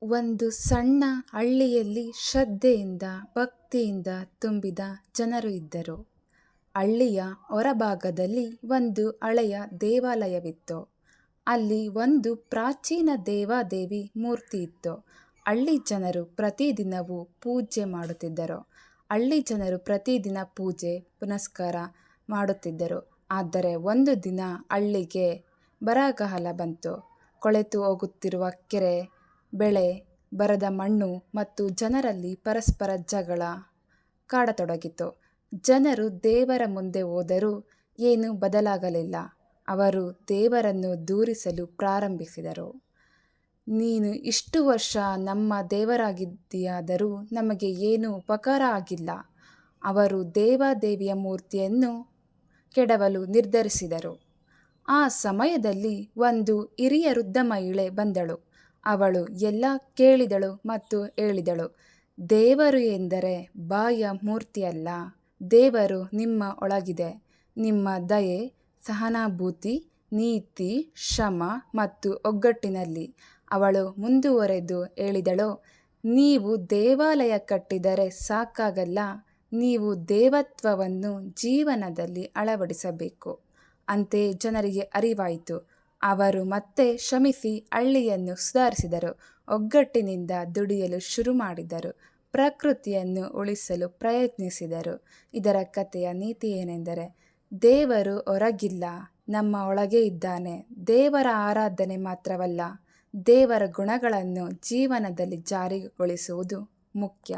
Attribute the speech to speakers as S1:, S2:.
S1: ಒಂದು ಸಣ್ಣ ಹಳ್ಳಿಯಲ್ಲಿ ಶ್ರದ್ಧೆಯಿಂದ ಭಕ್ತಿಯಿಂದ ತುಂಬಿದ ಜನರು ಇದ್ದರು. ಹಳ್ಳಿಯ ಹೊರಭಾಗದಲ್ಲಿ ಒಂದು ಹಳೆಯ ದೇವಾಲಯವಿತ್ತು. ಅಲ್ಲಿ ಒಂದು ಪ್ರಾಚೀನ ದೇವಾದೇವಿ ಮೂರ್ತಿ ಇತ್ತು. ಹಳ್ಳಿ ಜನರು ಪ್ರತಿದಿನವೂ ಪೂಜೆ ಮಾಡುತ್ತಿದ್ದರು. ಹಳ್ಳಿ ಜನರು ಪ್ರತಿದಿನ ಪೂಜೆ ಪುನಸ್ಕಾರ ಮಾಡುತ್ತಿದ್ದರು. ಆದರೆ ಒಂದು ದಿನ ಹಳ್ಳಿಗೆ ಬರಗಾಲ ಬಂತು. ಕೊಳೆತು ಹೋಗುತ್ತಿರುವ ಕೆರೆ, ಬೆಳೆ, ಬರದ ಮಣ್ಣು ಮತ್ತು ಜನರಲ್ಲಿ ಪರಸ್ಪರ ಜಗಳ ಕಾಡತೊಡಗಿತು. ಜನರು ದೇವರ ಮುಂದೆ ಹೋದರೂ ಏನೂ ಬದಲಾಗಲಿಲ್ಲ. ಅವರು ದೇವರನ್ನು ದೂರಿಸಲು ಪ್ರಾರಂಭಿಸಿದರು. ನೀನು ಇಷ್ಟು ವರ್ಷ ನಮ್ಮ ದೇವರಾಗಿದ್ದೀಯಾದರೂ ನಮಗೆ ಏನೂ ಉಪಕಾರ ಆಗಿಲ್ಲ. ಅವರು ದೇವಾದೇವಿಯ ಮೂರ್ತಿಯನ್ನು ಕೆಡವಲು ನಿರ್ಧರಿಸಿದರು. ಆ ಸಮಯದಲ್ಲಿ ಒಂದು ಹಿರಿಯ ವೃದ್ಧ ಮಹಿಳೆ ಬಂದಳು. ಅವಳು ಎಲ್ಲ ಕೇಳಿದಳು ಮತ್ತು ಹೇಳಿದಳು, ದೇವರು ಎಂದರೆ ಬಾಹ್ಯ ಮೂರ್ತಿಯಲ್ಲ, ದೇವರು ನಿಮ್ಮ ಒಳಗಿದೆ. ನಿಮ್ಮ ದಯೆ, ಸಹಾನುಭೂತಿ, ನೀತಿ, ಶ್ರಮ ಮತ್ತು ಒಗ್ಗಟ್ಟಿನಲ್ಲಿ. ಅವಳು ಮುಂದುವರೆದು ಹೇಳಿದಳು, ನೀವು ದೇವಾಲಯ ಕಟ್ಟಿದರೆ ಸಾಕಾಗಲ್ಲ, ನೀವು ದೇವತ್ವವನ್ನು ಜೀವನದಲ್ಲಿ ಅಳವಡಿಸಬೇಕು. ಅಂತೆಯೇ ಜನರಿಗೆ ಅರಿವಾಯಿತು. ಅವರು ಮತ್ತೆ ಶ್ರಮಿಸಿ ಹಳ್ಳಿಯನ್ನು ಸುಧಾರಿಸಿದರು. ಒಗ್ಗಟ್ಟಿನಿಂದ ದುಡಿಯಲು ಶುರು ಮಾಡಿದರು. ಪ್ರಕೃತಿಯನ್ನು ಉಳಿಸಲು ಪ್ರಯತ್ನಿಸಿದರು. ಇದರ ಕಥೆಯ ನೀತಿ ಏನೆಂದರೆ, ದೇವರು ಹೊರಗಿಲ್ಲ, ನಮ್ಮ ಒಳಗೆ ಇದ್ದಾನೆ. ದೇವರ ಆರಾಧನೆ ಮಾತ್ರವಲ್ಲ, ದೇವರ ಗುಣಗಳನ್ನು ಜೀವನದಲ್ಲಿ ಜಾರಿಗೊಳಿಸುವುದು ಮುಖ್ಯ.